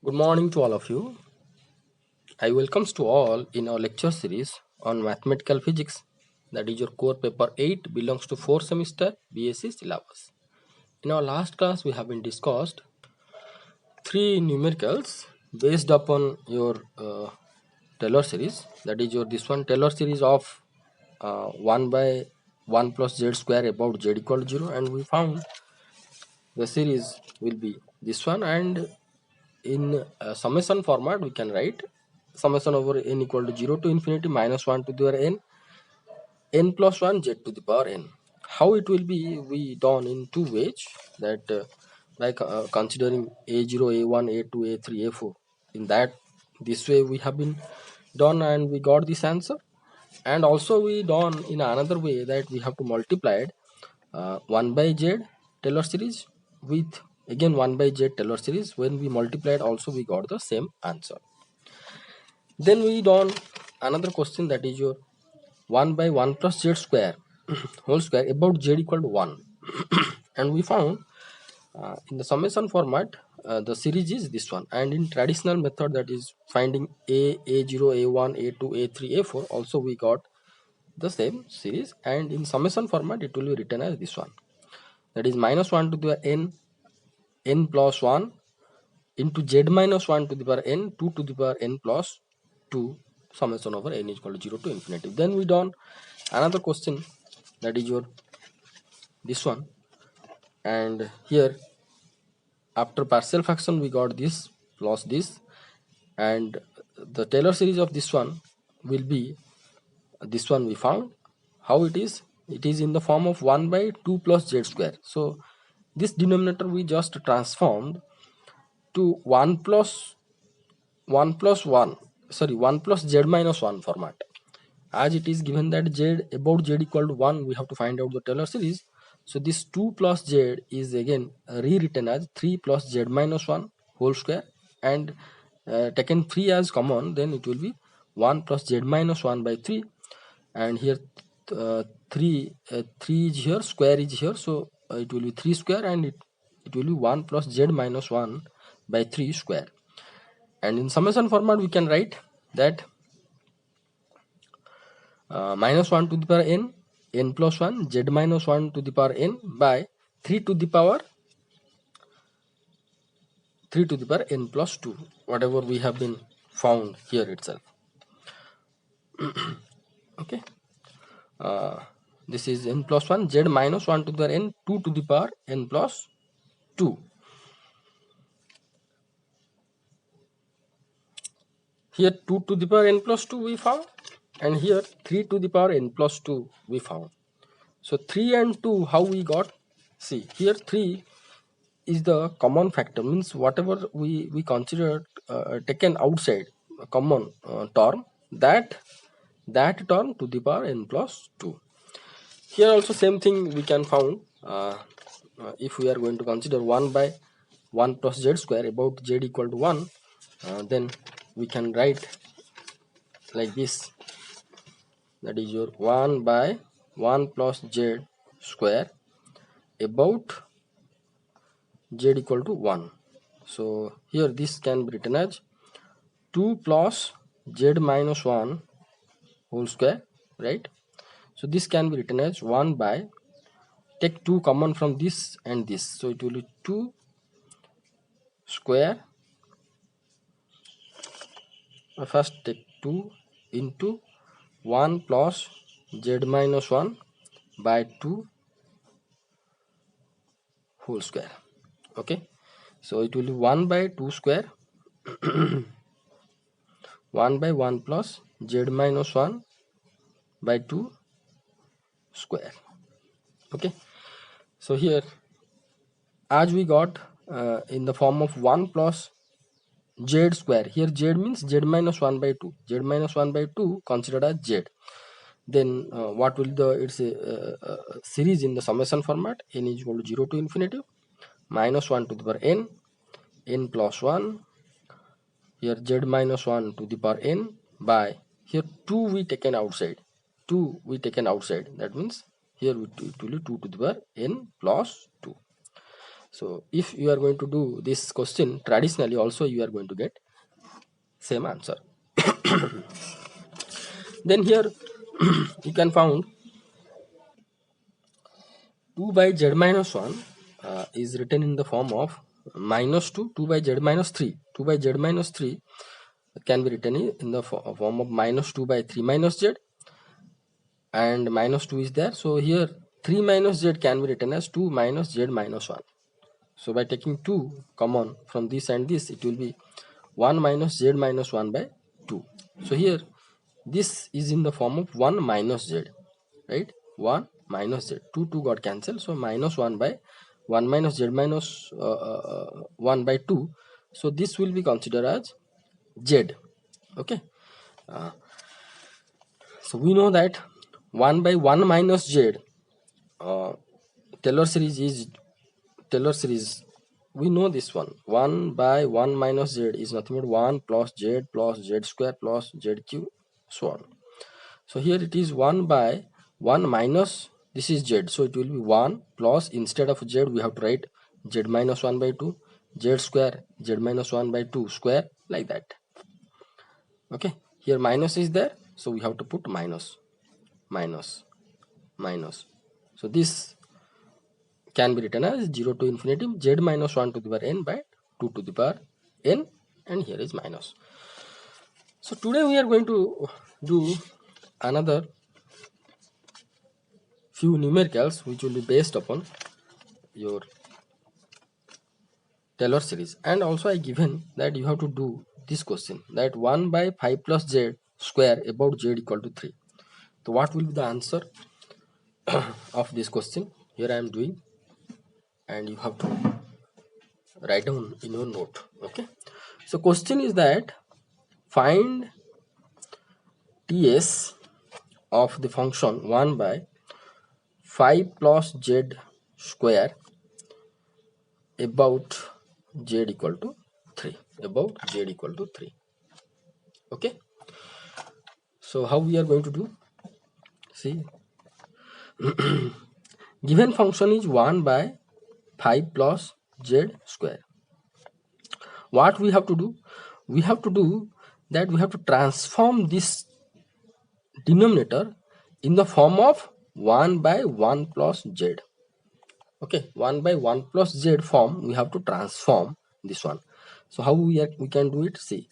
Good morning to all of you. I welcomes to all in our lecture series on mathematical physics. That is your core paper 8 belongs to 4th semester BSc syllabus. In our last class we have been discussed three numericals based upon your Taylor series. That is your this one Taylor series of 1 by 1 plus z square about z equal to 0, and we found the series will be this one, and in summation format we can write summation over n equal to 0 to infinity minus 1 to the power n plus 1 z to the power n. How it will be we done in two ways, that considering a0 a1 a2 a3 a4, in that this way we have been done and we got this answer. And also we done in another way, that we have to multiply it 1 by z Taylor series with again 1 by z Taylor series. When we multiplied also we got the same answer. Then we done another question, that is your 1 by 1 plus z square whole square about z equal to 1. And we found in the summation format the series is this one, and in traditional method, that is finding a0 a1 a2 a3 a4, also we got the same series, and in summation format it will be written as this one, that is minus 1 to the n plus 1 into z minus 1 to the power n 2 to the power n plus 2 summation over n is equal to 0 to infinity. Then we done another question, that is your this one, and here after partial fraction we got this plus this, and the Taylor series of this one will be this one we found. How it is? It is in the form of 1 by 2 plus z square. So this denominator we just transformed to 1 plus 1, sorry, 1 plus z minus 1 format. As it is given that z about z equal to 1, we have to find out the Taylor series. So this 2 plus z is again rewritten as 3 plus z minus 1 whole square, and taken 3 as common, then it will be 1 plus z minus 1 by 3, and here 3 is here, square is here, so it will be 3 square, and it will be 1 plus z minus 1 by 3 square. And in summation format we can write that minus 1 to the power n plus 1 z minus 1 to the power n by 3 to the power 3 to the power n plus 2, whatever we have been found here itself. Okay, this is n plus 1 z minus 1 to the power n 2 to the power n plus 2. Here 2 to the power n plus 2 we found, and here 3 to the power n plus 2 we found. So 3 and 2, how we got? See, here 3 is the common factor, means whatever we considered taken outside a common term, that term to the power n plus 2. Here also same thing we can found. If we are going to consider 1 by 1 plus z square about z equal to 1, then we can write like this, that is your 1 by 1 plus z square about z equal to 1. So here this can be written as 2 plus z minus 1 whole square, right? So this can be written as 1 by, take 2 common from this and this, so it will be 2 square. First take 2 into 1 plus z minus 1 by 2 whole square. Okay, so it will be 1 by 2 square 1 by 1 plus z minus 1 by 2 square. Okay, so here as we got in the form of 1 plus z square, here z means z minus 1 by 2, z minus 1 by 2 considered as z. Then what will the its series in the summation format, n is equal to 0 to infinity minus 1 to the power n plus 1, here z minus 1 to the power n by, here 2 we taken outside, 2 we taken outside, that means here it will be 2 to the power n plus 2. So if you are going to do this question traditionally, also you are going to get same answer. Then here you can found 2 by z minus 1 is written in the form of minus 2, 2 by z minus 3. 2 by z minus 3 can be written in the form of minus 2 by 3 minus z, and minus 2 is there. So here 3 minus z can be written as 2 minus z minus 1. So by taking 2 common from this and this, it will be 1 minus z minus 1 by 2. So here this is in the form of 1 minus z, right? 1 minus z, 2 got cancelled, so minus 1 by 1 minus z minus 1 by 2. So this will be considered as z. Okay, so we know that 1 by 1 minus z, Taylor series is Taylor series. We know this one. 1 by 1 minus z is nothing but 1 plus z square plus zq, so on. So here it is 1 by 1 minus, this is z, so it will be 1 plus, instead of z we have to write z minus 1 by 2, z square, z minus 1 by 2 square, like that. Okay, here minus is there, so we have to put minus, minus, minus. So this can be written as 0 to infinity z minus 1 to the power n by 2 to the power n, and here is minus. So today we are going to do another few numericals which will be based upon your Taylor series, and also I given that you have to do this question, that 1 by 5 plus z square about z equal to 3. So what will be the answer of this question? Here I am doing, and you have to write down in your note. Okay, so question is that find ts of the function 1 by 5 plus z square about z equal to 3, about z equal to 3. Okay, so how we are going to do? See, given function is 1 by 5 plus z square. What we have to do? We have to do that we have to transform this denominator in the form of 1 by 1 plus z. Okay, 1 by 1 plus z form we have to transform this one. So how we can do it? See,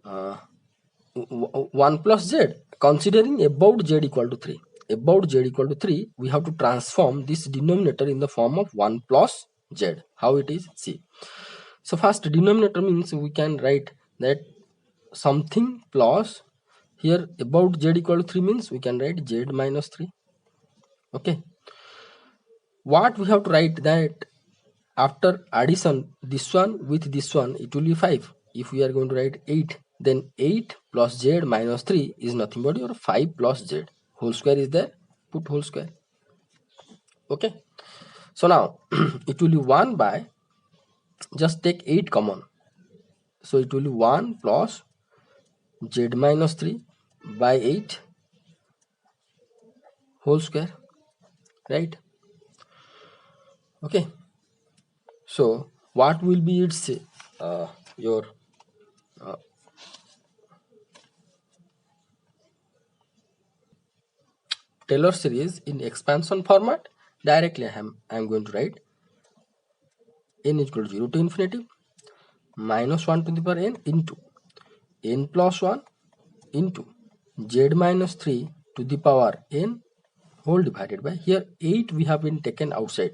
1 plus z, considering about z equal to 3, about z equal to 3, we have to transform this denominator in the form of 1 plus z. How it is? See, so first denominator means we can write that something plus, here about z equal to 3 means we can write z minus 3. Okay, what we have to write, that after addition this one with this one it will be 5. If we are going to write 8, then 8 plus z minus 3 is nothing but your 5 plus z. Whole square is there, put whole square. Okay, so now it will be 1 by, just take 8 common, so it will be 1 plus z minus 3 by 8 whole square, right? Okay, so what will be its your Taylor series in expansion format? Directly I am going to write n is equal to 0 to infinity minus 1 to the power n into n plus 1 into z minus 3 to the power n whole divided by, here 8 we have been taken outside,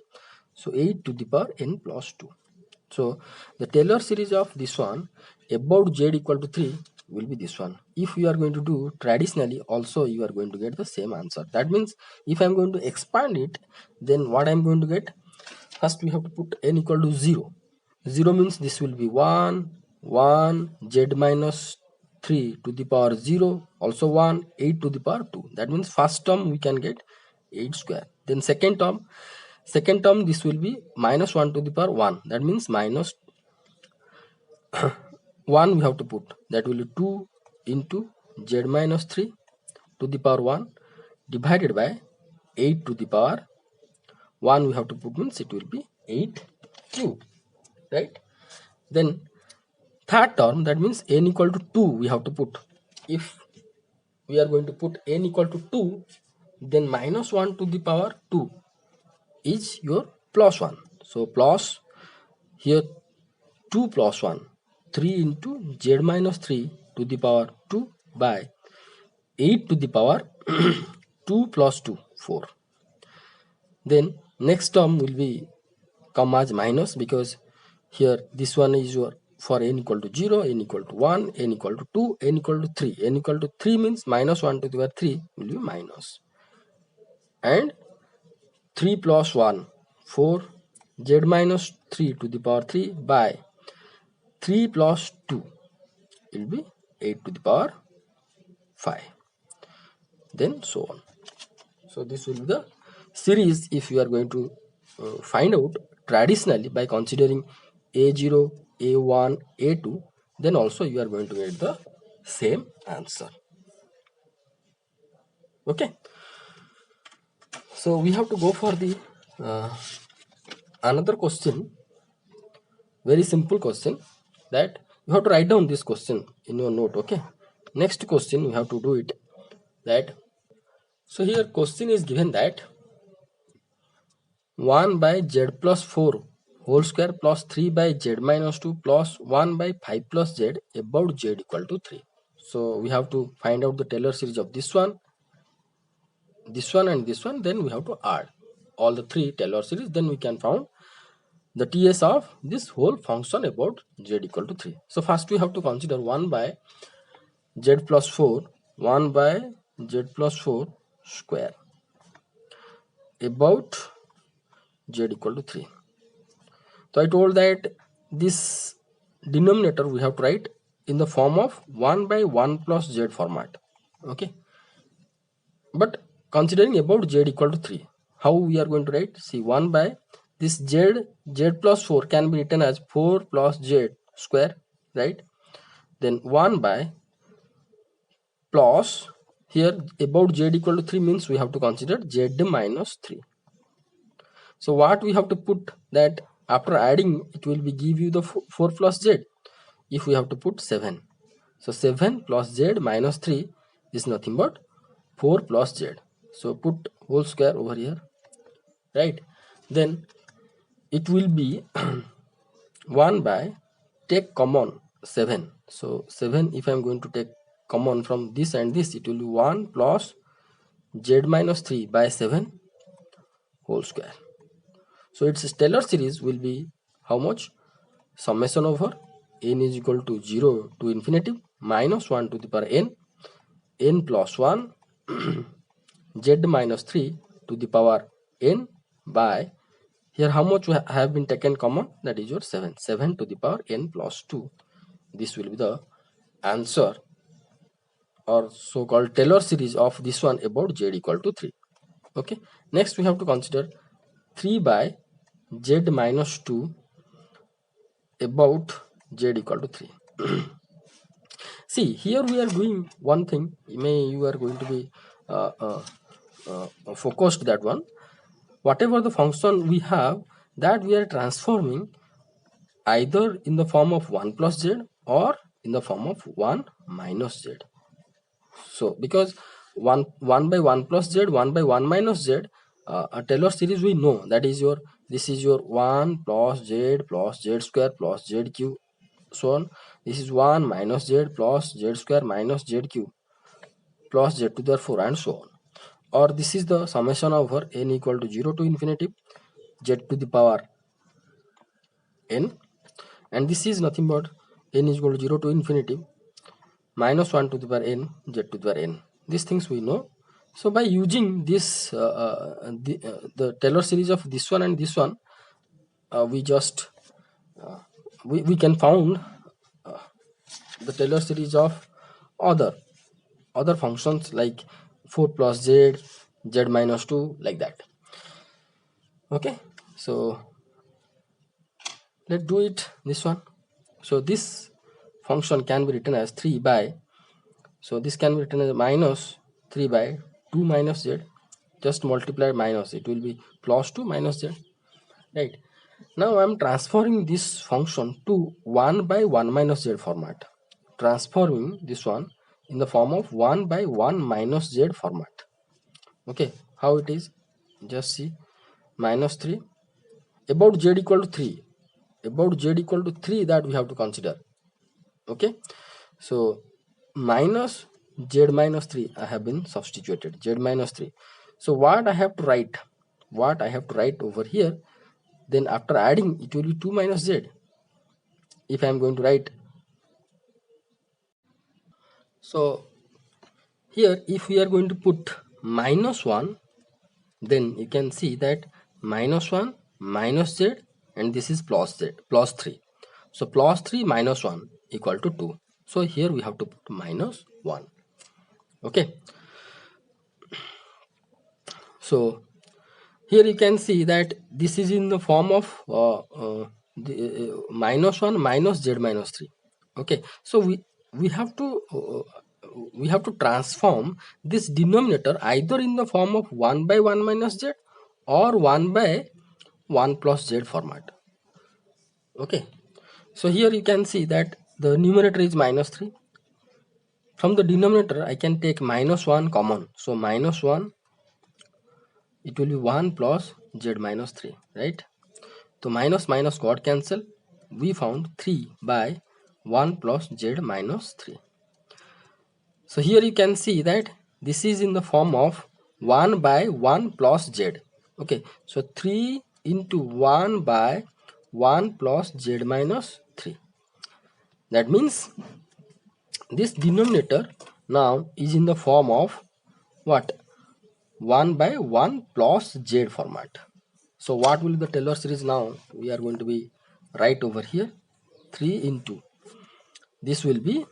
so 8 to the power n plus 2. So the Taylor series of this one about z equal to 3 will be this one. If you are going to do traditionally, also you are going to get the same answer. That means if I am going to expand it, then what I am going to get? First we have to put n equal to 0. 0 means this will be 1, 1, z minus 3 to the power 0, also 1, 8 to the power 2. That means first term we can get 8 square. Then second term this will be minus 1 to the power 1. That means minus 1 we have to put, that will be 2 into z minus 3 to the power 1 divided by 8 to the power 1 we have to put, means it will be 8 q, right? Then third term, that means n equal to 2 we have to put. If we are going to put n equal to 2, then minus 1 to the power 2 is your plus 1. So plus here 2 plus 1, 3 into z minus 3 to the power 2 by 8 to the power 2 plus 2, 4. Then next term will be come as minus, because here this one is your for n equal to 0, n equal to 1, n equal to 2, n equal to 3. N equal to 3 means minus 1 to the power 3 will be minus. And 3 plus 1, 4, z minus 3 to the power 3 by 3 plus 2 will be 8 to the power 5. Then so on. So this will be the series if you are going to find out traditionally by considering A0, A1, A2, then also you are going to get the same answer. Okay. So we have to go for the another question, very simple question, that you have to write down this question in your note. Okay. Next question we have to do it that. So here question is given that 1 by z plus 4 whole square plus 3 by z minus 2 plus 1 by 5 plus z about z equal to 3. So we have to find out the Taylor series of this one and this one, then we have to add all the three Taylor series, then we can find the TS of this whole function about z equal to 3. So first we have to consider 1 by z plus 4, 1 by z plus 4 square about z equal to 3. So I told that this denominator we have to write in the form of 1 by 1 plus z format. Okay. But considering about z equal to 3, how we are going to write? See, 1 by this z plus 4 can be written as 4 plus z square, right? Then 1 by plus here about z equal to 3 means we have to consider z minus 3. So what we have to put that after adding it will be give you the 4 plus z. If we have to put 7, so 7 plus z minus 3 is nothing but 4 plus z. So put whole square over here, right? Then it will be 1 by take common 7. So 7, if I am going to take common from this and this, it will be 1 plus z minus 3 by 7 whole square. So its Taylor series will be how much? Summation over n is equal to 0 to infinity minus 1 to the power n plus 1 z minus 3 to the power n by here how much have been taken common, that is your 7 to the power n plus 2. This will be the answer or so called Taylor series of this one about z equal to 3. Okay. Next we have to consider 3 by z minus 2 about z equal to 3. See, here we are doing one thing, you are going to be focused that one. Whatever the function we have, that we are transforming either in the form of 1 plus z or in the form of 1 minus z. So because 1 by 1 plus z, 1 by 1 minus z, a Taylor series we know, that is your, this is your 1 plus z square plus z cube, so on. This is 1 minus z plus z square minus z cube plus z to the 4 and so on. Or this is the summation over n equal to 0 to infinity z to the power n, and this is nothing but n is equal to 0 to infinity minus 1 to the power n z to the power n. These things we know. So by using this the Taylor series of this one and this one, we just we can found the Taylor series of other functions like 4 plus z, z minus 2, like that. Okay, so let's do it this one. So this function can be written as 3 by, so this can be written as minus 3 by 2 minus z, just multiply minus, it will be plus 2 minus z, right? Now I am transforming this function to 1 by 1 minus z format. Transforming this one in the form of 1 by 1 minus z format. Okay, how it is? Just see, minus 3 about z equal to 3. About z equal to 3, that we have to consider. Okay, so minus z minus 3 I have been substituted, z minus 3. So what I have to write? What I have to write over here, then after adding it will be 2 minus z. If I am going to write, so here if we are going to put minus 1, then you can see that minus 1 minus z, and this is plus z plus 3. So plus 3 minus 1 equal to 2. So here we have to put minus 1. Okay, so here you can see that this is in the form of minus 1 minus z minus 3. Okay, so we have to transform this denominator either in the form of 1 by 1 minus z or 1 by 1 plus z format. Okay, so here you can see that the numerator is minus 3. From the denominator I can take minus 1 common, so minus 1, it will be 1 plus z minus 3, right? So minus minus got cancel. We found 3 by 1 plus z minus 3. So here you can see that this is in the form of 1 by 1 plus z. Okay, so 3 into 1 by 1 plus z minus 3. That means this denominator now is in the form of what? 1 by 1 plus z format. So what will be the Taylor series now? We are going to be right over here 3 into, this will be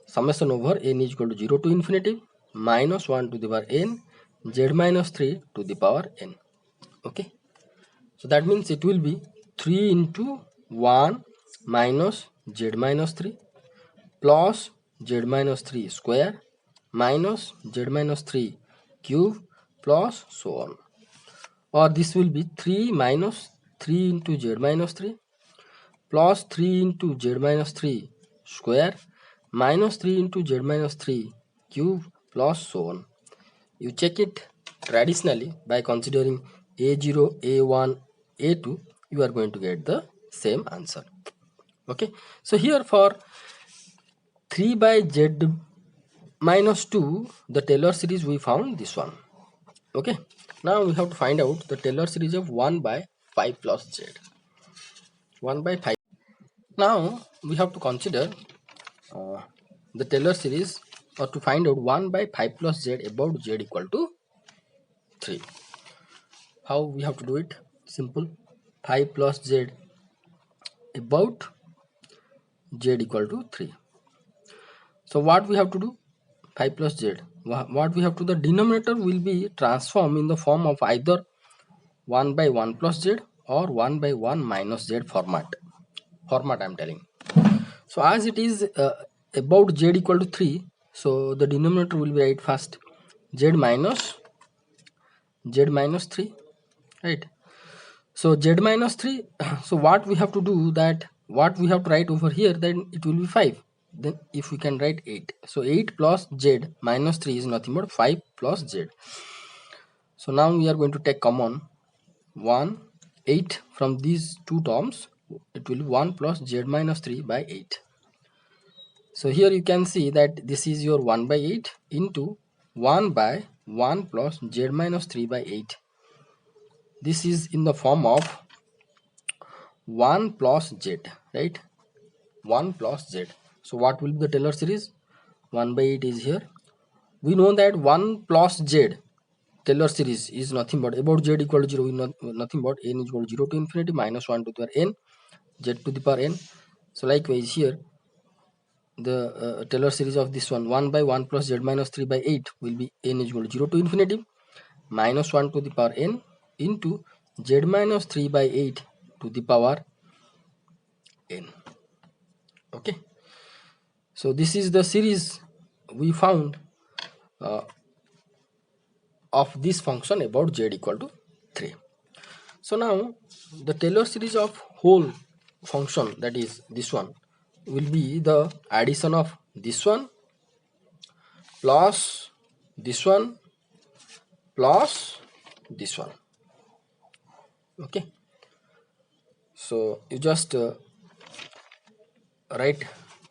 summation over n is equal to 0 to infinity minus 1 to the power n z minus 3 to the power n. Okay, so that means it will be 3 into 1 minus z minus 3 plus z minus 3 square minus z minus 3 cube plus so on. Or this will be 3 minus 3 into z minus 3 plus 3 into z minus 3 square minus 3 into z minus 3 cube plus so on. You check it traditionally by considering a0, a1, a2, you are going to get the same answer. Okay, so here for 3 by z minus 2, the Taylor series, we found this one. Okay, now we have to find out the Taylor series of 1 by 5 plus z. 1 by 5. Now we have to consider uh, the Taylor series, or to find out 1 by 5 plus z about z equal to 3. How we have to do it? Simple. 5 plus z about z equal to 3. So what we have to do? 5 plus z. What we have to do? The denominator will be transformed in the form of either 1 by 1 plus z or 1 by 1 minus z format. Format I am telling. So as it is about z equal to 3, so the denominator will be right first z minus 3, right? So z minus 3, so what we have to do, that what we have to write over here, then it will be 5. Then if we can write 8, so 8 plus z minus 3 is nothing but 5 plus z. So now we are going to take common 1, 8 from these two terms. It will be 1 plus z minus 3 by 8. So here you can see that this is your 1 by 8 into 1 by 1 plus z minus 3 by 8. This is in the form of 1 plus z, right? 1 plus z. So what will be the Taylor series? 1 by 8 is here. We know that 1 plus z Taylor series is nothing but about z equal to 0, nothing but n is equal to 0 to infinity minus 1 to the power n, z to the power n. So likewise here, the Taylor series of this one, 1 by 1 plus z minus 3 by 8 will be n is equal to 0 to infinity minus 1 to the power n into z minus 3 by 8 to the power n. Okay, so this is the series we found of this function about z equal to 3. So now the Taylor series of whole function, that is this one, will be the addition of this one plus this one plus this one. Okay, so you just write.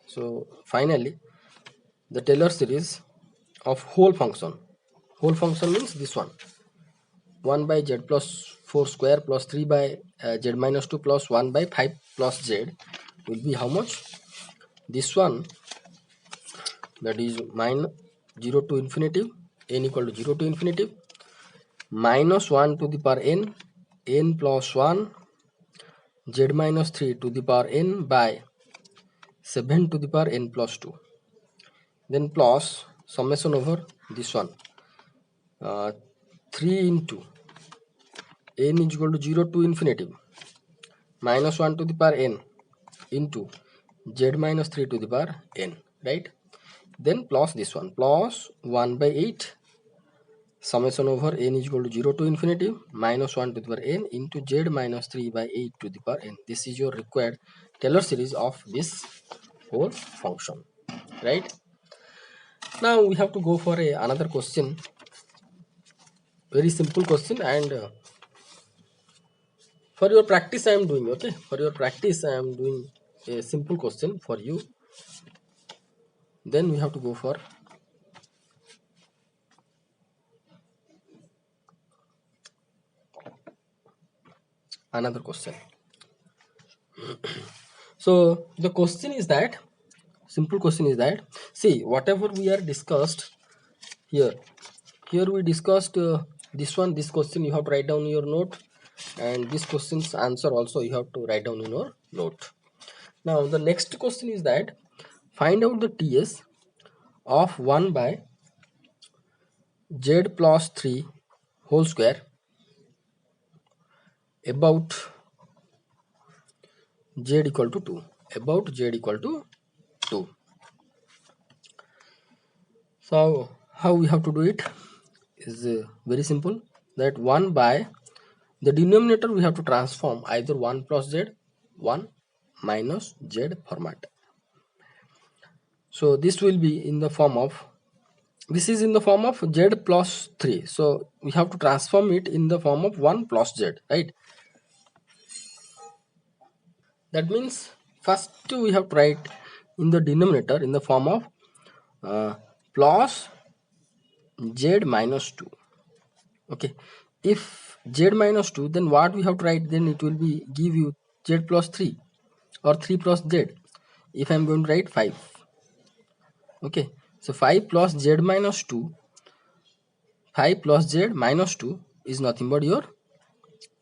So finally the Taylor series of whole function means this one, 1 by z plus 4 square plus 3 by z minus 2 plus 1 by 5 plus z will be how much? This one, that is minus 0 to infinity, n equal to 0 to infinity, minus 1 to the power n plus 1, z minus 3 to the power n by 7 to the power n plus 2, then plus summation over this one, 3 into n is equal to 0 to infinity minus 1 to the power n into z minus 3 to the power n, right? Then plus this one, plus 1 by 8 summation over n is equal to 0 to infinity minus 1 to the power n into z minus 3 by 8 to the power n. This is your required Taylor series of this whole function, right? Now we have to go for another question, very simple question, and for your practice I am doing, okay, for your practice I am doing a simple question for you. Then we have to go for another question. So the question is that, simple question is that, see, whatever we are discussed here, we discussed this question you have to write down in your note, and this question's answer also you have to write down in your note. Now the next question is that, find out the TS of 1 by z plus 3 whole square about z equal to 2, about z equal to 2. So how we have to do it is very simple, that 1 by the denominator we have to transform either 1 plus z, 1 minus z format. So this will be in the form of, this is in the form of z plus 3, so we have to transform it in the form of 1 plus z, right? That means first we have to write in the denominator in the form of plus z minus 2. Okay, if z minus 2, then what we have to write, then it will be give you z plus 3 or 3 plus z. If I am going to write 5, okay, so 5 plus z minus 2, 5 plus z minus 2 is nothing but your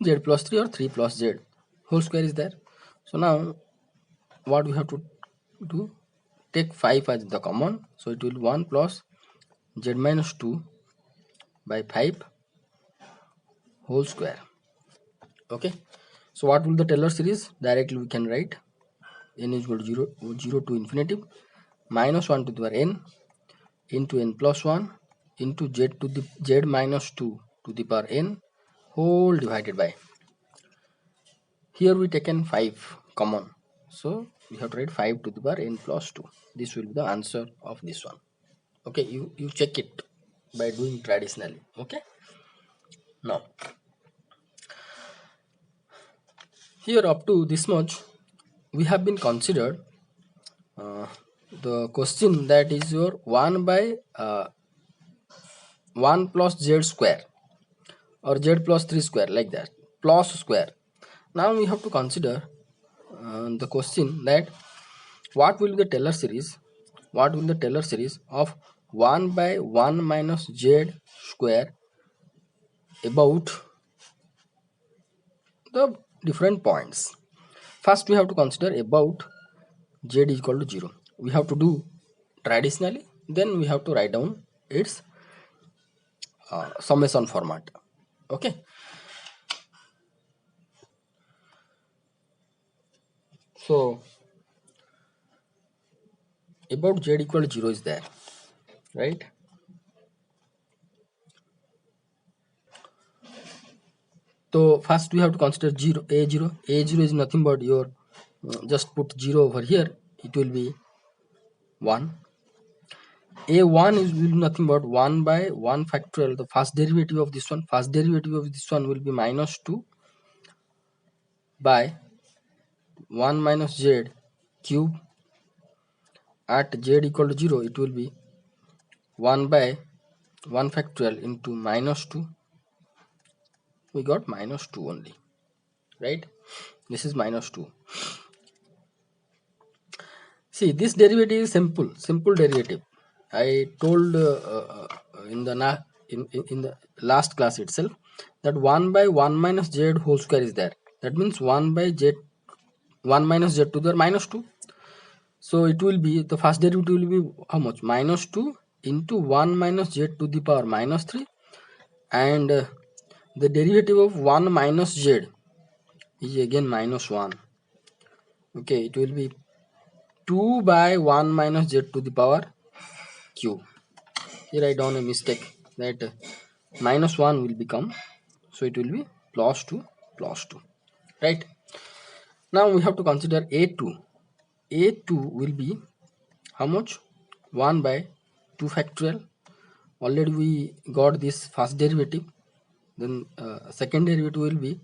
z plus 3 or 3 plus z whole square is there. So now what we have to do, take 5 as the common, so it will 1 plus z minus 2 by 5 whole square. Okay, so what will the Taylor series? Directly we can write n is equal to 0 to infinity minus 1 to the power n into n plus 1 into z to the z minus 2 to the power n whole divided by, here we taken 5 common, so we have to write 5 to the power n plus 2. This will be the answer of this one. Okay, you check it by doing traditionally. Okay, now here up to this much we have been considered the question, that is your 1 by 1 plus z square or z plus 3 square, like that, plus square. Now we have to consider the question that what will be the Taylor series, what will the Taylor series of 1 by 1 minus z square about the different points. First we have to consider about z is equal to 0. We have to do traditionally, then we have to write down its summation format. Okay, so about z equal to 0 is there, right? So first we have to consider a0. A0 is nothing but your just put 0 over here, it will be 1. A1 is will be nothing but 1 by 1 factorial. The first derivative of this one will be minus 2 by 1 minus z cube. At z equal to 0, it will be 1 by 1 factorial into minus 2. We got minus 2 only, right? This is minus 2. See, this derivative is simple derivative. I told in the last class itself that 1 by 1 minus z whole square is there. That means 1 by z 1 minus z to the minus 2. So it will be, the first derivative will be how much? Minus 2 into 1 minus z to the power minus 3, and the derivative of 1 minus z is again minus 1. Okay, it will be 2 by 1 minus z to the power cube. Here I done a mistake, that minus 1 will become, so it will be plus 2, right? Now we have to consider a2. A2 will be how much? 1 by 2 factorial. Already we got this first derivative. Then second derivative will be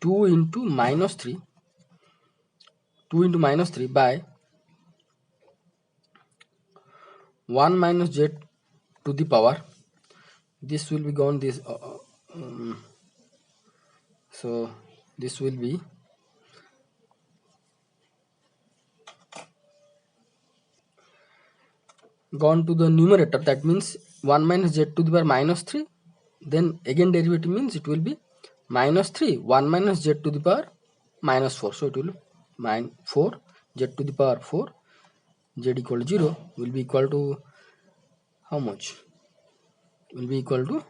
2 into minus 3 by 1 minus z to the power. This will be gone this so this will be gone to the numerator. That means 1 minus z to the power minus 3. Then again derivative means it will be minus 3 1 minus z to the power minus 4. So it will be 4 z to the power 4, z equal to 0 will be equal to how much? Will be equal to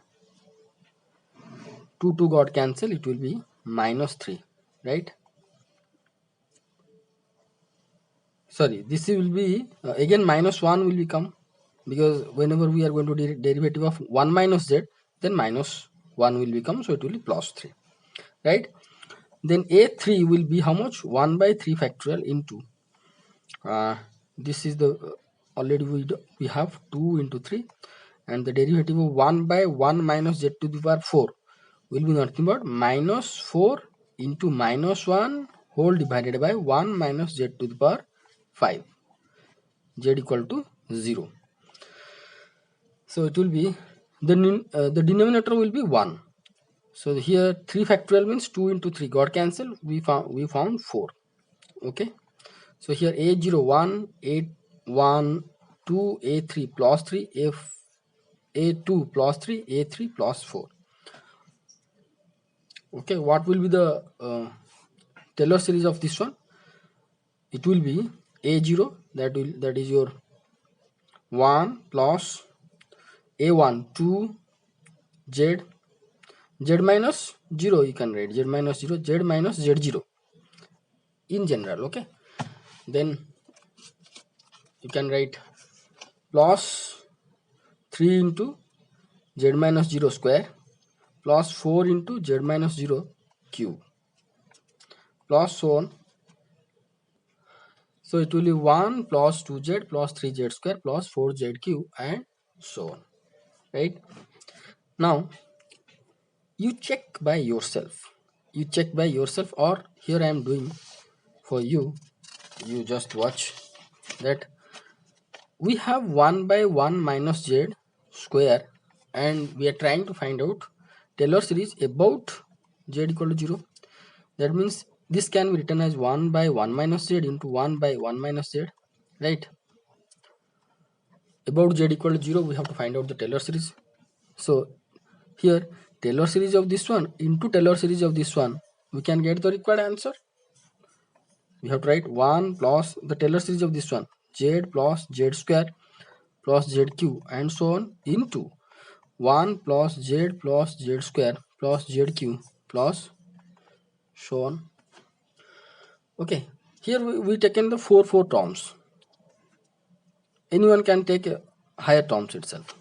2 got cancel, it will be minus 3, right? Sorry, this will be again minus 1 will become, because whenever we are going to derivative of 1 minus z, then minus 1 will become, so it will be plus 3, right? Then a3 will be how much? 1 by 3 factorial into this is the already we have 2 into 3, and the derivative of 1 by 1 minus z to the power 4 will be nothing but minus 4 into minus 1 whole divided by 1 minus z to the power 5, z equal to 0. So it will be the denominator will be 1. So here 3 factorial means 2 into 3 got cancel, we found 4. Okay, so here a0 1 8 1 2 a3 plus 3 a2 plus 3 a3 plus 4. Okay, what will be the Taylor series of this one? It will be a0, that is your 1 plus a1 2 z minus 0, you can write z minus 0, z minus z0 in general. Okay, then you can write plus 3 into z minus 0 square plus 4 into z minus 0 cube plus so on. So it will be 1 plus 2z plus 3z square plus 4z cube and so on, right? Now you check by yourself, or here I am doing for you, you just watch that we have 1 by 1 minus z square, and we are trying to find out Taylor series about z equal to 0. That means this can be written as 1 by 1 minus z into 1 by 1 minus z, right? About z equal to 0, we have to find out the Taylor series. So here Taylor series of this one into Taylor series of this one, we can get the required answer. We have to write 1 plus the Taylor series of this one, z plus z square plus z cube and so on, into 1 plus z square plus z cube plus so on. Okay, here we taken the 4 terms. Anyone can take higher terms itself.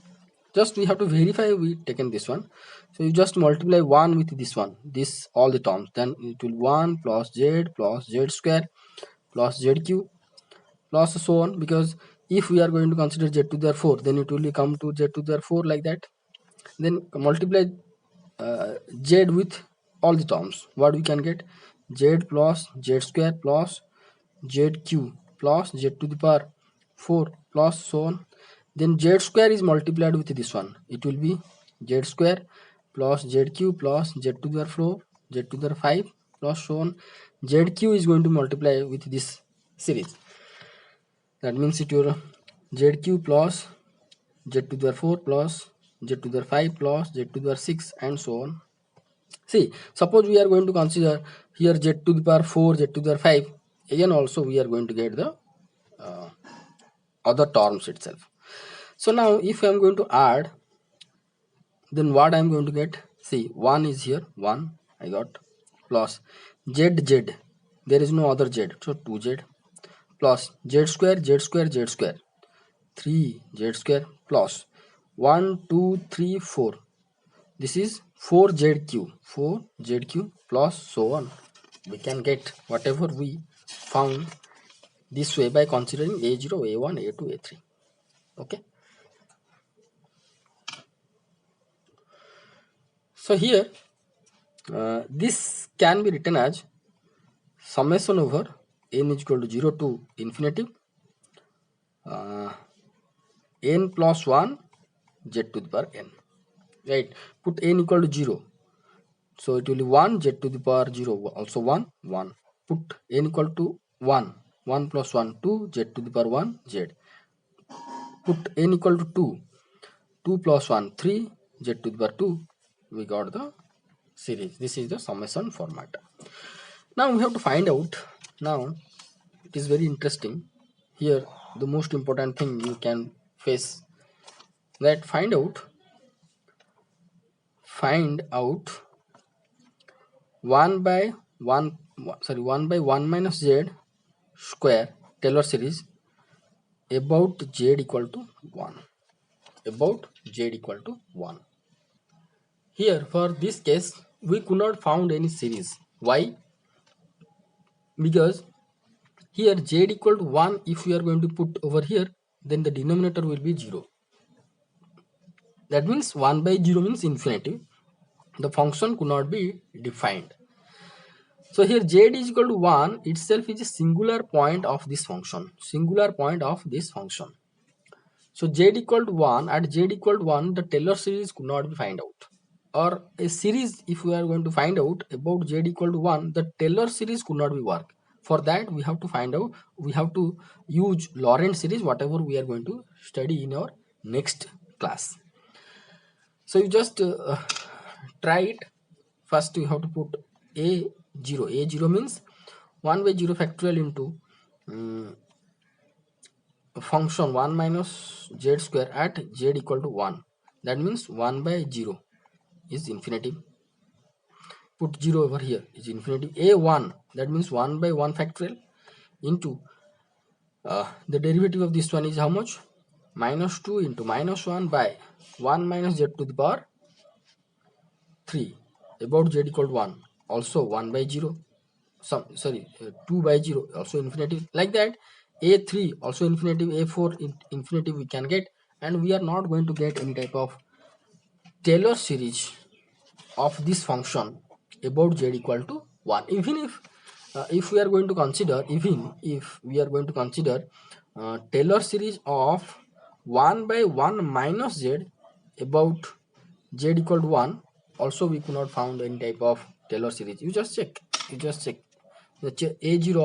Just we have to verify we taken this one. So you just multiply 1 with this one, this all the terms, then it will 1 plus z square plus zq plus so on, because if we are going to consider z to the 4, then it will come to z to the 4 like that. Then multiply z with all the terms, what we can get, z plus z square plus zq plus z to the power 4 plus so on. Then z square is multiplied with this one, it will be z square plus zq plus z to the 4 z to the 5 plus so on. Zq is going to multiply with this series, that means it your zq plus z to the 4 plus z to the 5 plus z to the 6 and so on. See, suppose we are going to consider here z to the power 4 z to the 5, again also we are going to get the uh, other terms itself. So now if I am going to add, then what I am going to get, see 1 is here, 1 I got, plus z, there is no other z, so 2z plus z square z square z square 3z square plus 1 2 3 4, this is 4zq plus so on. We can get whatever we found this way by considering a0 a1 a2 a3. Okay, so here this can be written as summation over n is equal to 0 to infinity uh, n plus 1 z to the power n, right? Put n equal to 0, so it will be 1 z to the power 0, also 1 1. Put n equal to 1, 1 plus 1 2 z to the power 1 z. Put n equal to 2, 2 plus 1 3 z to the power 2. We got the series. This is the summation format. Now we have to find out, now it is very interesting here, the most important thing you can face, that find out 1 by 1 minus z square Taylor series about z equal to 1, about z equal to 1. Here for this case we could not found any series. Why? Because here z equal to 1, if we are going to put over here, then the denominator will be 0. That means 1 by 0 means infinity. The function could not be defined. So here z is equal to 1 itself is a singular point of this function. Singular point of this function. So z equal to 1, at z equal to 1 the Taylor series could not be find out. Or a series, if we are going to find out about z equal to 1, the Taylor series could not be work. For that we have to find out, we have to use Lorentz series, whatever we are going to study in our next class. So you just try it. First you have to put a0. A0 means 1 by 0 factorial into function 1 minus z square at z equal to 1. That means 1 by 0 is infinity. Put 0 over here is infinity. A1, that means 1 by 1 factorial into the derivative of this one is how much? Minus 2 into minus 1 by 1 minus z to the power 3 about z equal to 1, also 1 by 0, 2 by 0 also infinity, like that. A3 also infinity, A4 infinity we can get, and we are not going to get any type of Taylor series of this function about z equal to 1. Even if we are going to consider, even if we are going to consider Taylor series of 1 by 1 minus z about z equal to 1, also we could not found any type of Taylor series. You just check the a0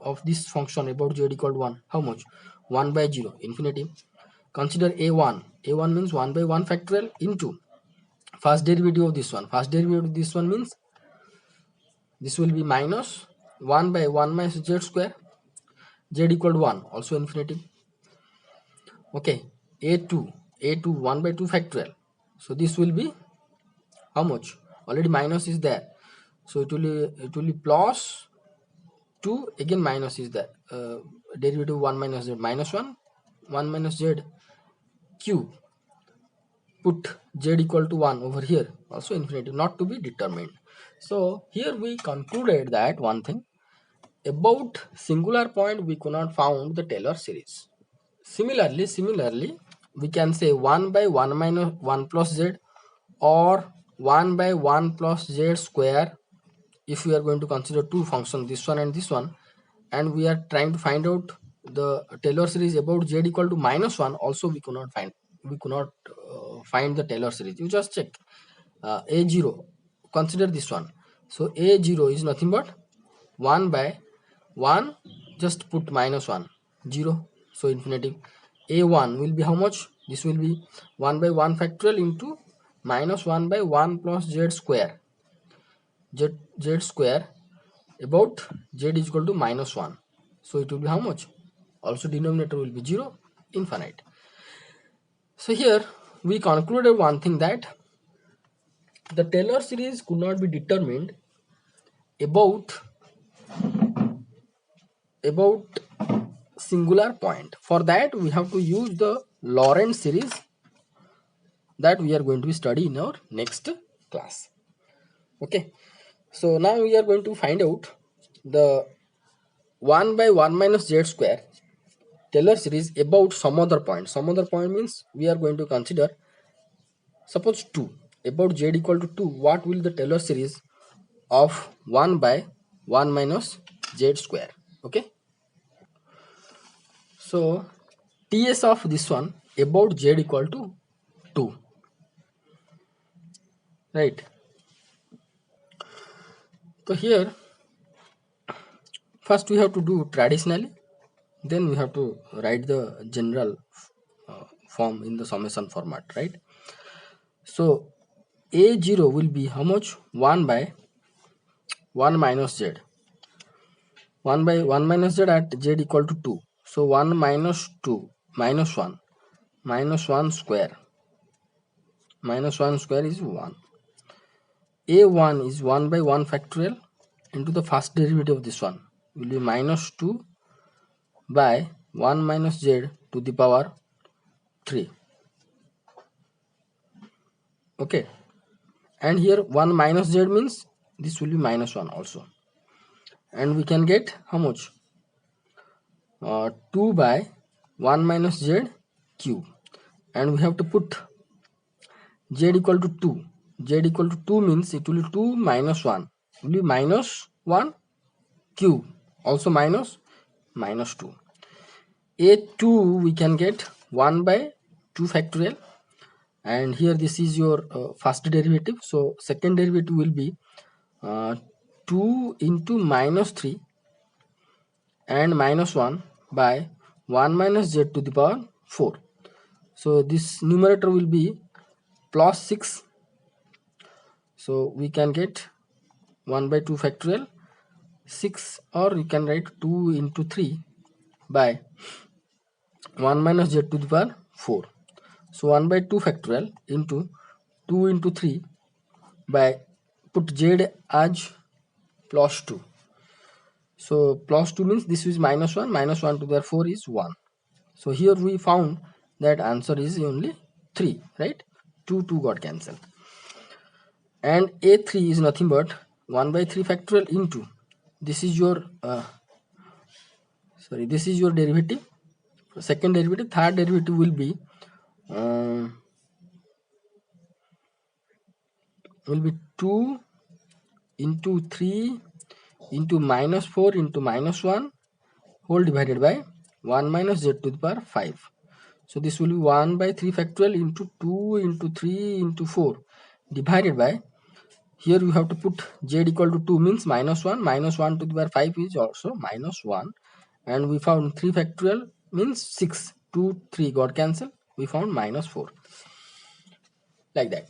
of this function about z equal to 1, how much? 1 by 0 infinity. Consider a1 means 1 by 1 factorial into first derivative of this one. First derivative of this one means this will be minus 1 by 1 minus z square, z equal to 1, also infinity. Okay, a2 1 by 2 factorial, so this will be how much? Already minus is there, so it will be plus 2, again minus is there, derivative 1 minus z minus 1 1 minus z cube put z equal to 1 over here, also infinitive, not to be determined. So here we concluded that one thing, about singular point we could not found the Taylor series. Similarly, we can say 1 by 1 minus 1 plus z, or 1 by 1 plus z square, if we are going to consider two functions, this one and this one, and we are trying to find out the Taylor series about z equal to minus 1, also we could not find the Taylor series. You just check a0, consider this one. So a0 is nothing but 1 by 1, just put minus 1, 0, so infinitive. A1 will be how much? This will be 1 by 1 factorial into minus 1 by 1 plus z square, z square, about z is equal to minus 1, so it will be how much? Also denominator will be 0, infinite. So here we concluded one thing, that the Taylor series could not be determined about singular point. For that we have to use the Lorentz series, that we are going to study in our next class. Okay, so now we are going to find out the 1 by 1 minus z square Taylor series about some other point. Some other point means we are going to consider, suppose 2, about z equal to 2, what will the Taylor series of 1 by 1 minus z square? Okay, so TS of this one about z equal to 2, right? So here first we have to do traditionally, then we have to write the general form in the summation format, right? So a0 will be how much? 1 by 1 minus z, 1 by 1 minus z at z equal to 2, so 1 minus 2 minus 1, minus 1 square, minus 1 square is 1. A1 is 1 by 1 factorial into the first derivative of this one, will be minus 2 by 1 minus z to the power 3. Okay, and here 1 minus z means this will be minus 1 also, and we can get how much? 2 by 1 minus z cube, and we have to put z equal to 2. Z equal to 2 means it will be 2 minus 1, will be minus 1 cube, also minus 2. A2 we can get 1 by 2 factorial, and here this is your first derivative, so second derivative will be 2 into minus 3 and minus 1 by 1 minus z to the power 4. So this numerator will be plus 6, so we can get 1 by 2 factorial 6, or you can write 2 into 3 by 1 minus z to the power 4. So 1 by 2 factorial into 2 into 3 by, put z as plus 2. So plus 2 means this is minus 1, minus 1 to the 4 is 1. So here we found that answer is only 3, right? 2 got cancelled. And A3 is nothing but 1 by 3 factorial into, this is your this is your derivative, second derivative. Third derivative will be 2 into 3 into minus 4 into minus 1 whole divided by 1 minus z to the power 5. So this will be 1 by 3 factorial into 2 into 3 into 4 divided by, here you have to put z equal to 2 means minus 1, minus 1 to the power 5 is also minus 1, and we found 3 factorial means 6, 2, 3 got cancelled, we found minus 4, like that.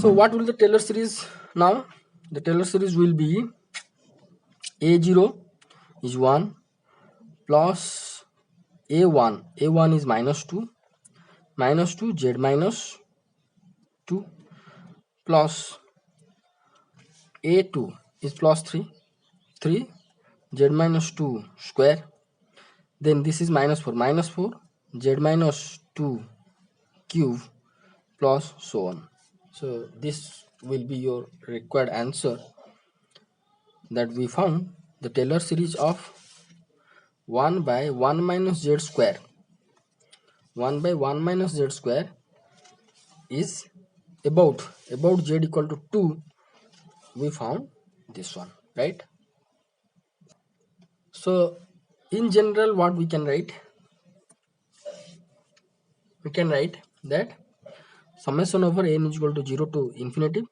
So what will the Taylor series now? The Taylor series will be a0 is 1 plus a1 is minus 2 z minus 2 plus a2 is plus 3 z minus 2 square, then this is minus 4 z minus 2 cube plus so on. So this will be your required answer, that we found the Taylor series of 1 by 1 minus z square. 1 by 1 minus z square is about z equal to 2. We found this one, right? So in general, what we can write? We can write that summation over n is equal to 0 to infinity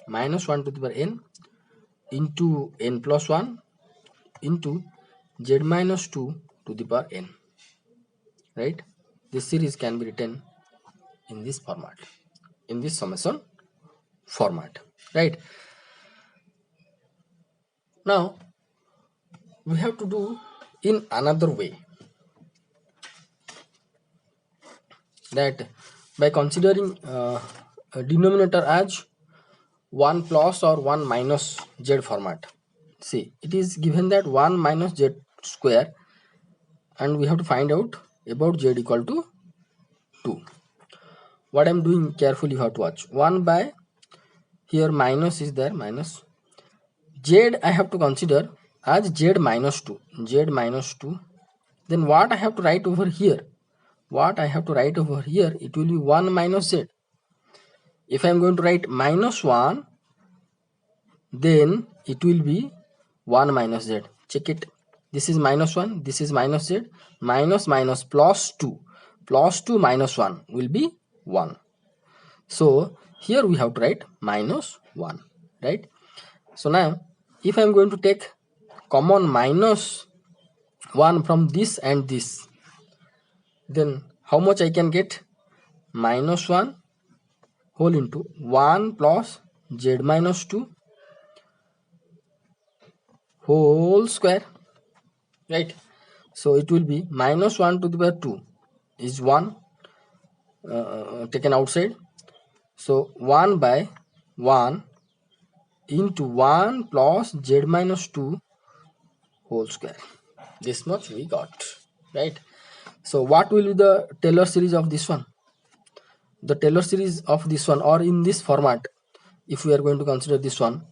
minus 1 to the power n into n plus 1 into z minus 2 to the power n, right? This series can be written in this format, in this summation format, right? Now we have to do in another way, that by considering a denominator as 1 plus or 1 minus z format. See, it is given that 1 minus z square, and we have to find out about z equal to 2. What I'm doing, carefully you have to watch. 1 by, here minus is there, minus z I have to consider as z minus 2, z minus 2. Then what I have to write over here? What I have to write over here, it will be 1 minus z. If I am going to write minus 1, then it will be 1 minus z. Check it. This is minus 1, this is minus z. Minus minus plus 2. Plus 2 minus 1 will be 1. So here we have to write minus 1, right? So now if I am going to take common minus 1 from this and this, then how much I can get? Minus 1 whole into 1 plus z minus 2 whole square, right? So it will be minus 1 to the power 2 is 1 taken outside. So 1 by 1 into 1 plus z minus 2 whole square. This much we got, right? So what will be the Taylor series of this one? The Taylor series of this one, or in this format, if we are going to consider this one,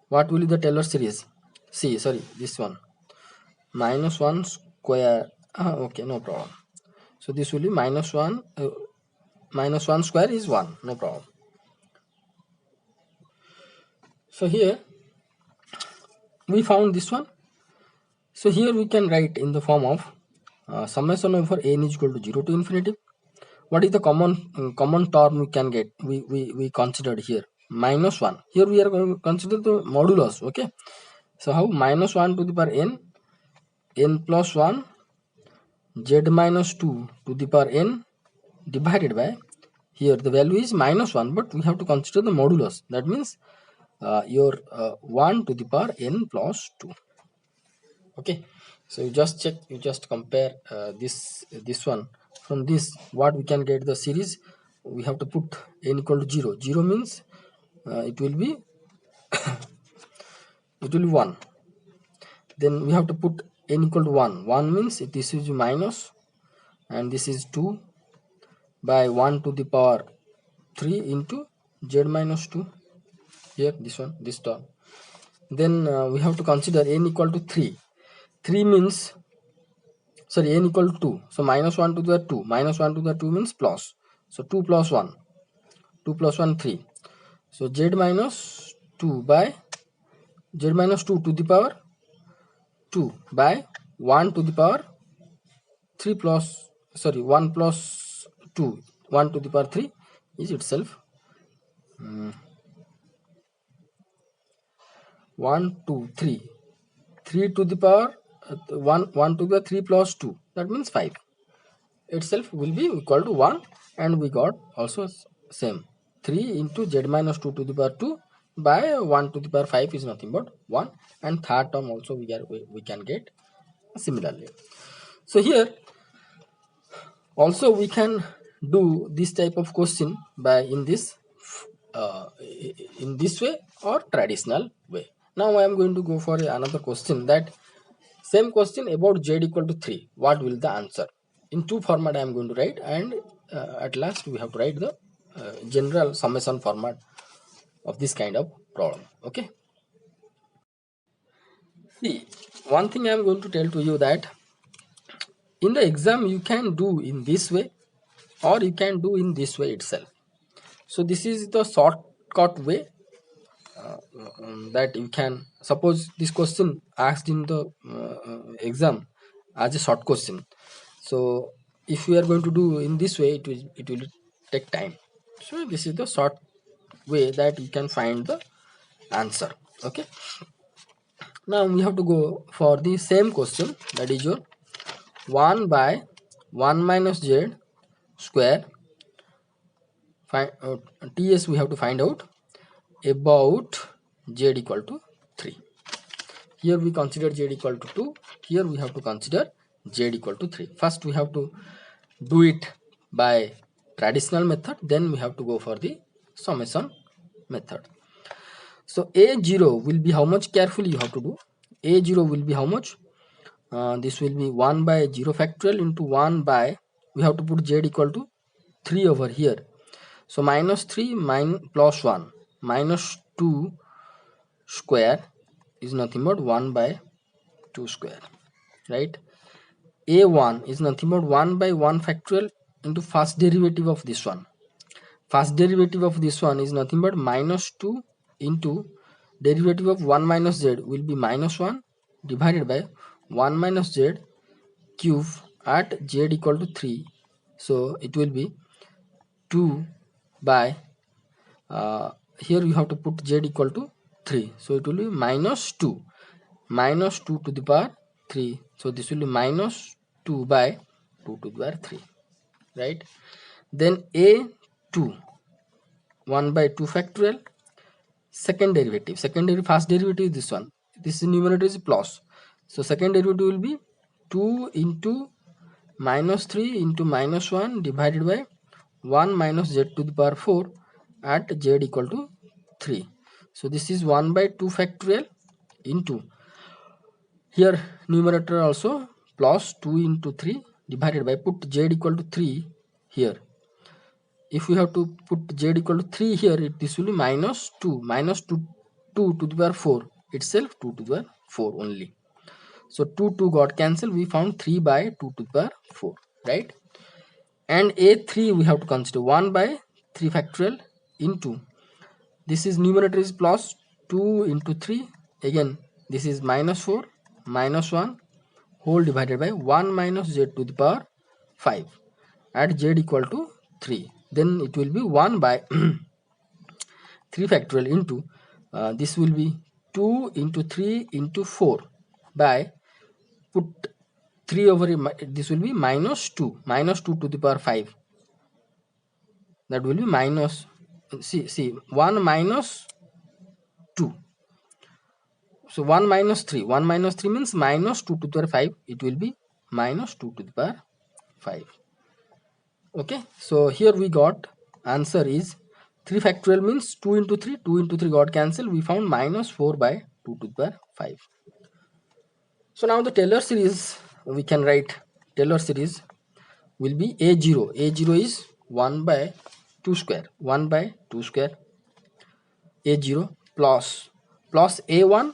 what will be the Taylor series? See, sorry, this one, minus 1 square. Okay, no problem. So this will be minus 1 square is 1, no problem. So here we found this one. So here we can write in the form of summation over n is equal to 0 to infinity. What is the common term we can get? We considered here minus 1. Here we are going to consider the modulus. Okay, so how? Minus 1 to the power n plus 1 z minus 2 to the power n divided by, here the value is minus 1, but we have to consider the modulus. That means your 1 to the power n plus 2. Okay, so you just check, you just compare this one from this. What we can get the series? We have to put n equal to 0. 0 means it will be 1. Then we have to put n equal to 1. 1 means this is minus, and this is 2 by 1 to the power 3 into z minus 2. Here this one, this term. Then we have to consider n equal to 3. 3 means, sorry, n equal to 2. So minus 1 to the 2. Minus 1 to the 2 means plus. So 2 plus 1. 2 plus 1, 3. So z minus 2 by z minus 2 to the power 2 by 1 to the power 3 plus, sorry, 1 plus 2. 1 to the power 3 is itself 1, 2, 3. 3 to the power 1 to the 3 plus 2, that means 5 itself will be equal to 1, and we got also same 3 into z minus 2 to the power 2 by 1 to the power 5 is nothing but 1, and third term also we can get similarly. So here also we can do this type of question by in this way or traditional way. Now I am going to go for another question, that same question about z equal to 3. What will the answer? In two format I am going to write, and at last we have to write the general summation format of this kind of problem. Okay, see, one thing I am going to tell to you that in the exam you can do in this way or you can do in this way itself. So this is the shortcut way that you can suppose this question asked in the exam as a short question. So if we are going to do in this way, it will take time. So this is the short way that you can find the answer. Okay, now we have to go for the same question, that is your 1 by 1 minus z square. Find ts we have to find out about z equal to 3. Here we consider z equal to 2. Here we have to consider z equal to 3. First we have to do it by traditional method, then we have to go for the summation method. So a0 will be how much? Carefully you have to do. A0 will be how much? This will be 1 by 0 factorial into 1 by, we have to put z equal to 3 over here. So minus 3 plus 1 minus 2 square is nothing but 1 by 2 square, right? A1 is nothing but 1 by 1 factorial into first derivative of this one. First derivative of this one is nothing but minus 2 into derivative of 1 minus z will be minus 1 divided by 1 minus z cube at z equal to 3. So it will be 2 by here you have to put z equal to 3. So it will be minus 2 to the power 3. So this will be minus 2 by 2 to the power 3, right? Then a2 1 by 2 factorial, second derivative, first derivative is this one, this numerator is plus, so second derivative will be 2 into minus 3 into minus 1 divided by 1 minus z to the power 4 at z equal to 3. So this is 1 by 2 factorial into, here numerator also plus 2 into 3 divided by, put z equal to 3 here. If we have to put z equal to 3 here, this will be minus 2 2 to the power 4 itself, 2 to the power 4 only. So 2 got cancelled, we found 3 by 2 to the power 4, right? And a3 we have to consider 1 by 3 factorial into, this is numerator is plus 2 into 3, again this is minus 4 minus 1 whole divided by 1 minus z to the power 5 at z equal to 3. Then it will be 1 by 3 factorial into this will be 2 into 3 into 4 by, put 3 over this will be minus 2 to the power 5, that will be minus, see 1 minus 2, so 1 minus 3 means minus 2 to the power 5, it will be minus 2 to the power 5. Okay, so here we got answer is 3 factorial means 2 into 3 got cancelled, we found minus 4 by 2 to the power 5. So now the Taylor series, we can write Taylor series will be a0 is 1 by 2 square, 1 by 2 square a0 plus a1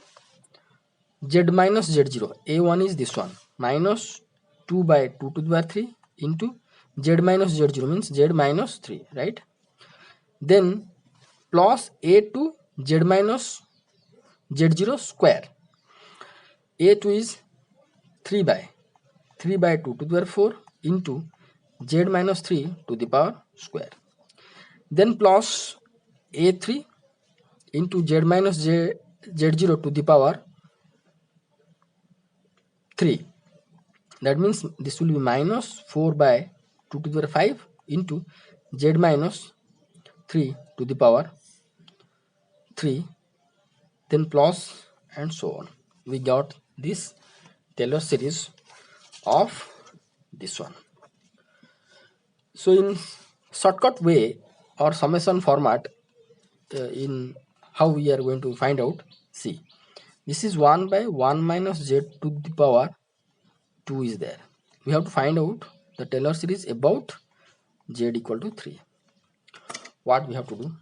z minus z0, a1 is this one minus 2 by 2 to the power 3 into z minus z0 means z minus 3, right? Then plus a2 z minus z0 square, a2 is 3 by 2 to the power 4 into z minus 3 to the power square. Then plus a3 into z minus z0 to the power 3, that means this will be minus 4 by 2 to the power 5 into z minus 3 to the power 3, then plus and so on. We got this Taylor series of this one. So in shortcut way or summation format, in how we are going to find out, see, this is 1 by 1 minus z to the power 2 is there. We have to find out the Taylor series about z equal to 3. what we have to do?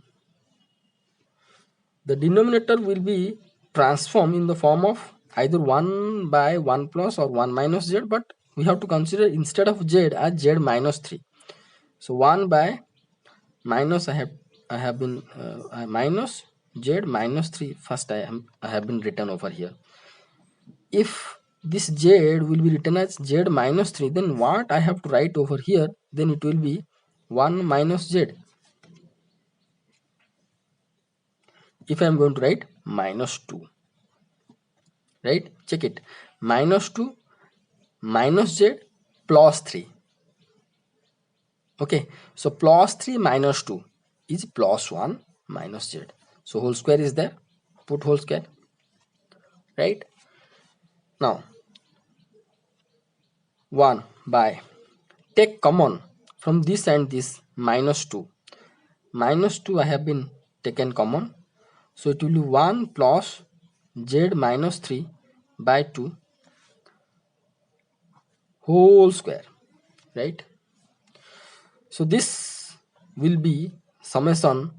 The denominator will be transformed in the form of either 1 by 1 plus or 1 minus z, but we have to consider instead of z as z minus 3. So 1 by minus I have been minus z minus 3 first I have been written over here. If this z will be written as z minus 3, then what I have to write over here, then it will be 1 minus z. If I am going to write minus 2, right, check it, minus 2 minus z plus 3. Okay, so plus 3 minus 2 is plus 1 minus z. So whole square is there, put whole square, right? Now 1 by, take common from this and this, minus 2. Minus 2 I have been taken common, so it will be 1 plus z minus 3 by 2 whole square, right? So this will be summation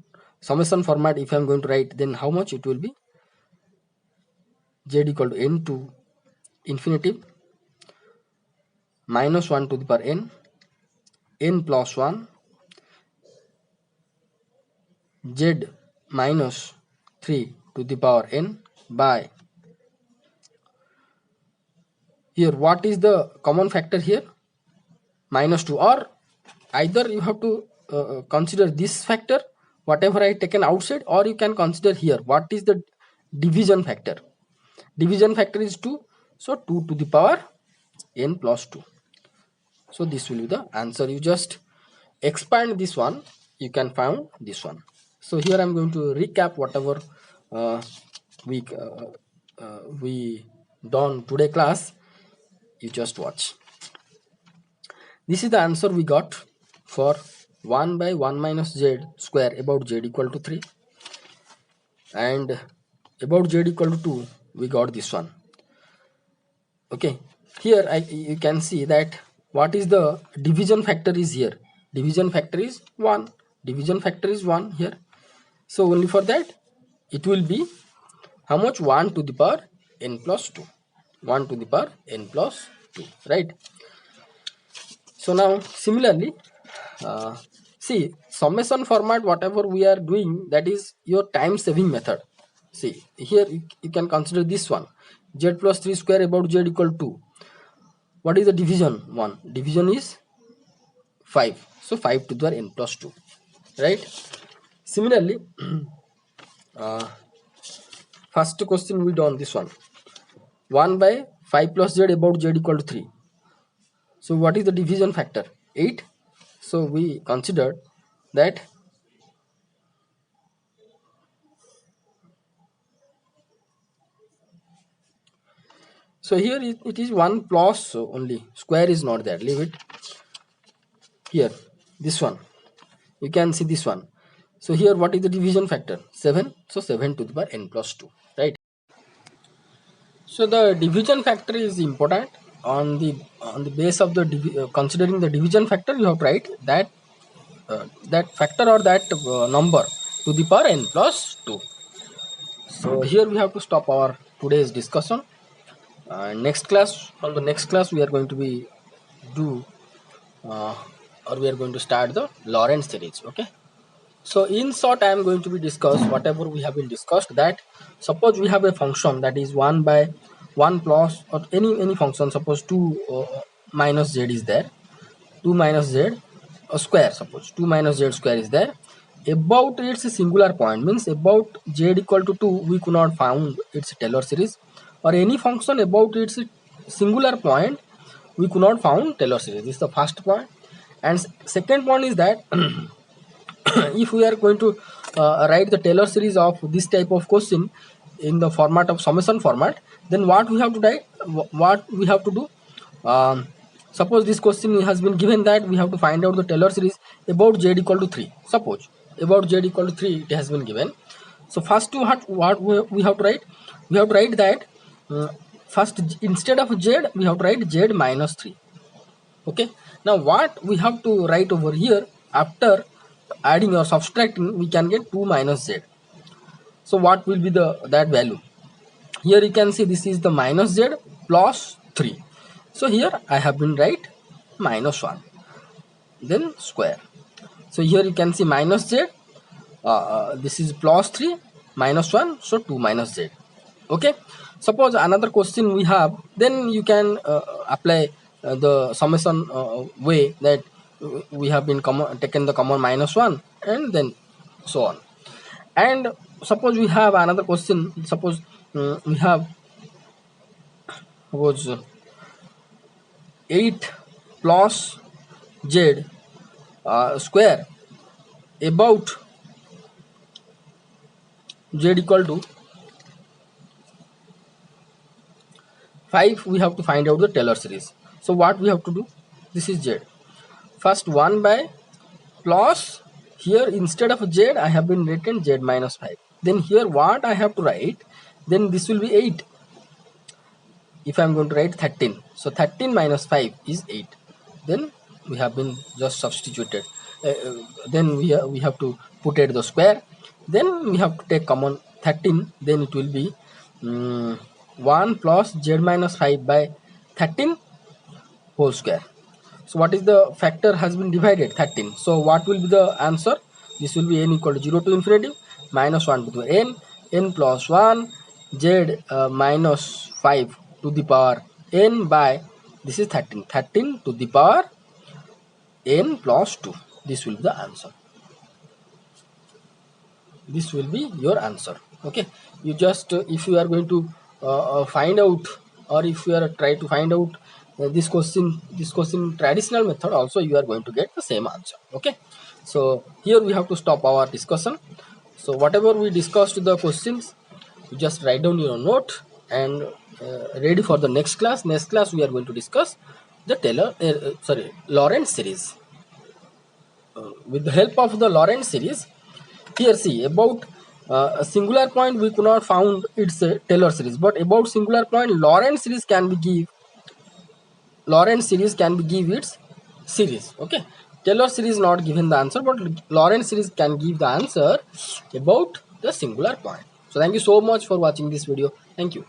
format. If I am going to write, then how much it will be? Z equal to n to infinity minus 1 to the power n plus 1 z minus 3 to the power n by, here what is the common factor here? Minus 2, or either you have to consider this factor whatever I taken outside, or you can consider here what is the division factor. Division factor is 2, so 2 to the power n plus 2. So this will be the answer. You just expand this one, you can find this one. So here I am going to recap whatever we done today class. You just watch. This is the answer we got for 1 by 1 minus z square about z equal to 3, and about z equal to 2 we got this one. Okay, here you can see that what is the division factor is here. Division factor is 1. Division factor is 1 here. So only for that it will be how much? 1 to the power n plus 2. 1 to the power n plus 2, right? So now similarly, see, summation format, whatever we are doing, that is your time saving method. See, here you can consider this one, z plus 3 square about z equal to, what is the division? 1. Division is 5, so 5 to the power n plus 2, right? Similarly, first question we done this one, 1 by 5 plus z about z equal to 3. So what is the division factor? 8. So we considered that so here it is 1 plus, so only square is not there, leave it. Here this one, you can see this one. So here what is the division factor? 7. So 7 to the power n plus 2, right? So the division factor is important. On the base of the considering the division factor, you have to write that that factor or that number to the power n plus 2. So here we have to stop our today's discussion. Next class, on the next class we are going to be we are going to start the Lorentz series. Okay, so in short I am going to be discuss whatever we have been discussed, that suppose we have a function that is 1 by 1 plus, or any function, suppose 2 minus z is there, 2 minus z square, suppose 2 minus z square is there, about its singular point, means about z equal to 2 we could not found its Taylor series, or any function about its singular point we could not found Taylor series. This is the first point. And second point is that if we are going to write the Taylor series of this type of question in the format of summation format, then what we have to write, what we have to do, suppose this question has been given that we have to find out the Taylor series about z equal to 3. Suppose about z equal to 3 it has been given. So first what we have to write, we have to write that first instead of z we have to write z minus 3. Okay, now what we have to write over here after adding or subtracting, we can get 2 minus z. So what will be that value? Here you can see this is the minus z plus 3. So here I have been write minus 1, then square. So here you can see minus z, this is plus 3 minus 1, so 2 minus z. Okay, suppose another question we have, then you can apply the summation way, that we have been taken the common minus 1 and then so on. And suppose we have another question, suppose we have suppose 8 plus z square about z equal to 5. We have to find out the Taylor series. So what we have to do, this is z, first 1 by plus, here instead of z I have been written z minus 5, then here what I have to write, then this will be 8. If I am going to write 13, so 13 minus 5 is 8. Then we have been just substituted. Then we have to put it the square. Then we have to take common 13. Then it will be 1 plus z minus 5 by 13 whole square. So what is the factor has been divided? 13. So what will be the answer? This will be n equal to 0 to infinity minus 1 to the n plus 1 z minus 5 to the power n by, this is 13 to the power n plus 2. This will be the answer. This will be your answer. Okay, you just if you are going to find out, or if you are try to find out this question traditional method also, you are going to get the same answer. Okay, so here we have to stop our discussion. So whatever we discussed the questions, you just write down your note and ready for the next class. Next class we are going to discuss the Lorentz series. With the help of the Lorentz series, here see about a singular point we could not found its Taylor series, but about singular point Lorentz series can be give its series. Okay, Taylor series not given the answer, but Lorentz series can give the answer about the singular point. So thank you so much for watching this video. Thank you.